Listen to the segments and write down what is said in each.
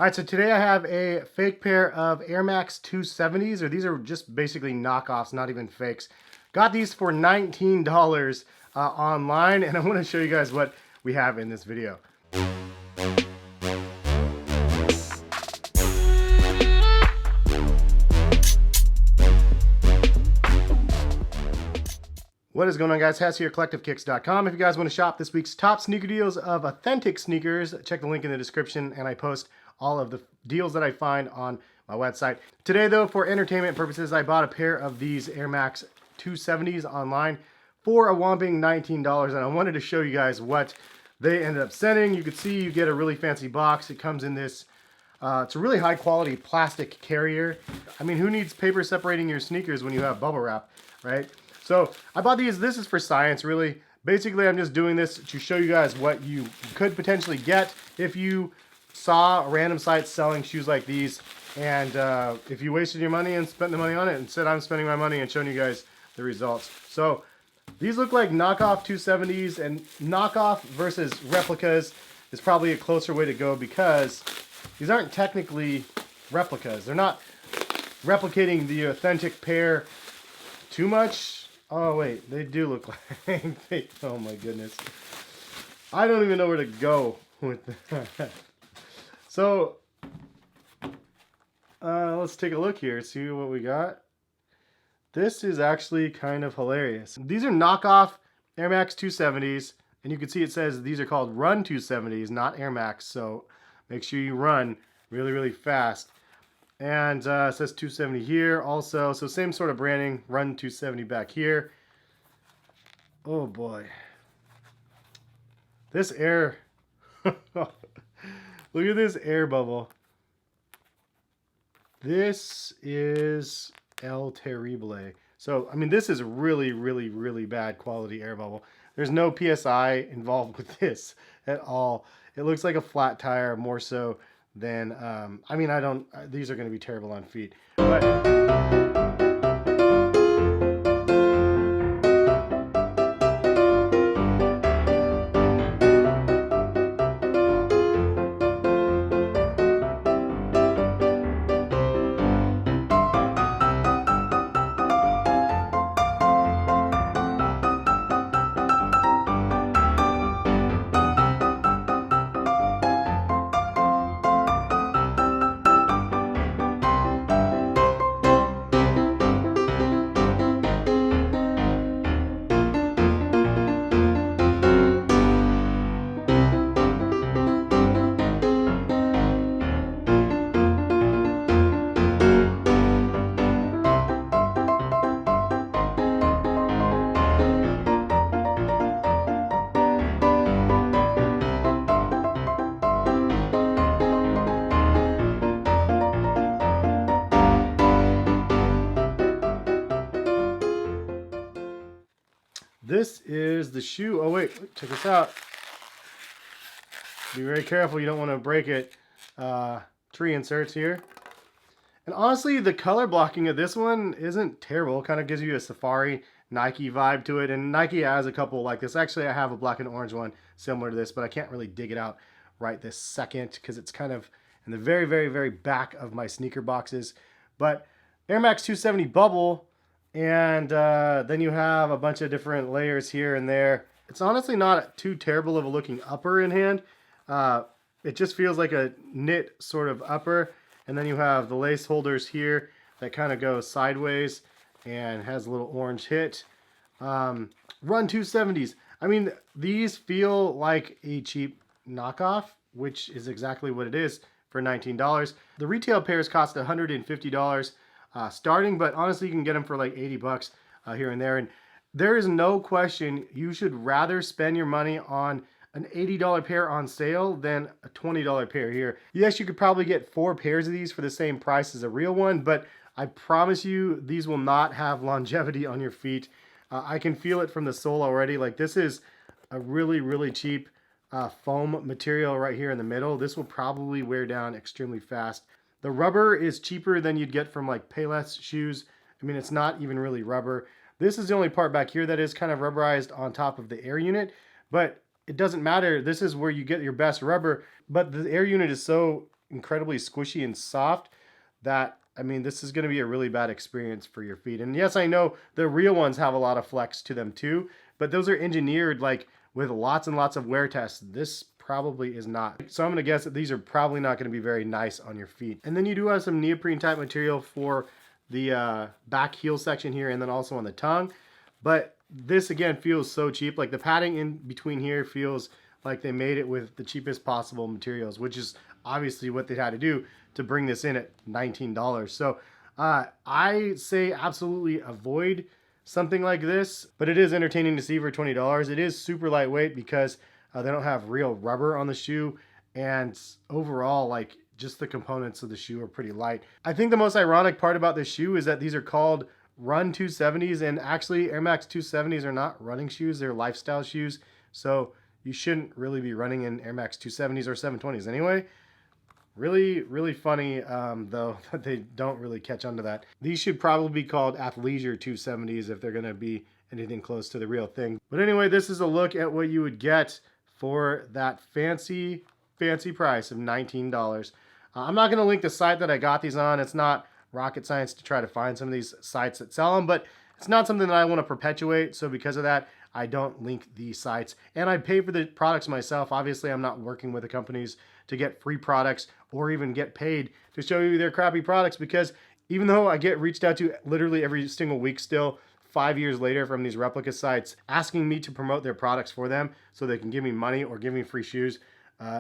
All right, so today I have a fake pair of Air Max 270s, or these are just basically knockoffs, not even fakes. Got these for $19 online, and I want to show you guys what we have in this video. What is going on, guys? Hess here, CollectiveKicks.com. If you guys want to shop this week's top sneaker deals of authentic sneakers, check the link in the description, and I post all of the deals that I find on my website. Today, though, for entertainment purposes, I bought a pair of these Air Max 270s online for a whopping $19, and I wanted to show you guys what they ended up sending. You can see you get a really fancy box. It comes in this, it's a really high quality plastic carrier. I mean, who needs paper separating your sneakers when you have bubble wrap, right? So I bought these. This is for science, really. Basically, I'm just doing this to show you guys what you could potentially get if you saw a random site selling shoes like these, and if you wasted your money and spent the money on it. Instead, I'm spending my money and showing you guys the results. So these look like knockoff 270s, and knockoff versus replicas is probably a closer way to go because these aren't technically replicas. They're not replicating the authentic pair too much. Oh wait, they do look like oh my goodness. I don't even know where to go with that. So let's take a look here, see what we got. This is actually kind of hilarious. These are knockoff Air Max 270s, and you can see it says these are called Run 270s, not Air Max, so make sure you run really, really fast. And it says 270 here also, so same sort of branding, Run 270 back here. Oh boy. This air, look at this air bubble. This is El Terrible. So, I mean, this is really, really, really bad quality air bubble. There's no PSI involved with this at all. It looks like a flat tire more so than, I mean, these are going to be terrible on feet. But this is the shoe. Oh wait, check this out. Be very careful, you don't want to break it. Tree inserts here. And honestly, the color blocking of this one isn't terrible. It kind of gives you a Safari Nike vibe to it. And Nike has a couple like this. Actually, I have a black and orange one similar to this, but I can't really dig it out right this second because it's kind of in the very, very, very back of my sneaker boxes. But Air Max 270 bubble, and then you have a bunch of different layers here and there. It's honestly not too terrible of a looking upper in hand. It just feels like a knit sort of upper. And then you have the lace holders here that kind of go sideways and has a little orange hit. Run 270s. I mean, these feel like a cheap knockoff, which is exactly what it is for $19. The retail pairs cost $150 starting, but honestly, you can get them for like 80 bucks here and there. And there is no question you should rather spend your money on an $80 pair on sale than a $20 pair here. Yes, you could probably get 4 pairs of these for the same price as a real one, but I promise you these will not have longevity on your feet. I can feel it from the sole already. Like, this is a really, really cheap foam material right here in the middle. This will probably wear down extremely fast. The rubber is cheaper than you'd get from like Payless shoes. I mean, it's not even really rubber. This is the only part back here that is kind of rubberized on top of the air unit, but it doesn't matter. This is where you get your best rubber, but the air unit is so incredibly squishy and soft that, I mean, this is going to be a really bad experience for your feet. And yes, I know the real ones have a lot of flex to them too, but those are engineered like with lots and lots of wear tests. This probably is not. So I'm going to guess that these are probably not going to be very nice on your feet. And then you do have some neoprene type material for the back heel section here, and then also on the tongue. But this again feels so cheap. Like the padding in between here feels like they made it with the cheapest possible materials, which is obviously what they had to do to bring this in at $19. So I say absolutely avoid something like this, but it is entertaining to see for $20. It is super lightweight because they don't have real rubber on the shoe, and overall, like, just the components of the shoe are pretty light. I think the most ironic part about this shoe is that these are called Run 270s, and actually Air Max 270s are not running shoes, they're lifestyle shoes. So you shouldn't really be running in Air Max 270s or 720s anyway. Really, really funny, though, that they don't really catch on to that. These should probably be called Athleisure 270s if they're going to be anything close to the real thing. But anyway, this is a look at what you would get for that fancy price of $19. I'm not going to link the site that I got these on. It's not rocket science to try to find some of these sites that sell them, but it's not something that I want to perpetuate. So because of that, I don't link the sites, and I pay for the products myself. Obviously, I'm not working with the companies to get free products or even get paid to show you their crappy products, because even though I get reached out to literally every single week still, 5 years later, from these replica sites asking me to promote their products for them so they can give me money or give me free shoes,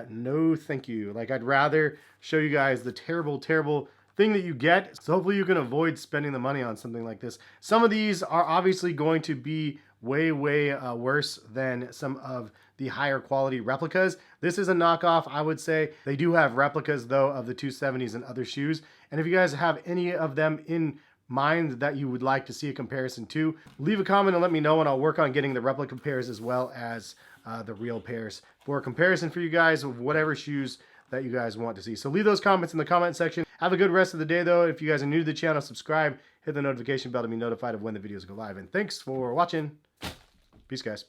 no thank you. Like, I'd rather show you guys the terrible thing that you get. So hopefully you can avoid spending the money on something like this. Some of these are obviously going to be way worse than some of the higher quality replicas. This is a knockoff, I would say. They do have replicas though of the 270s and other shoes. And if you guys have any of them in mind that you would like to see a comparison to, leave a comment and let me know, and I'll work on getting the replica pairs as well as the real pairs for a comparison for you guys of whatever shoes that you guys want to see. So leave those comments in the comment section. Have a good rest of the day though. If you guys are new to the channel, subscribe, hit the notification bell to be notified of when the videos go live. And thanks for watching. Peace, guys.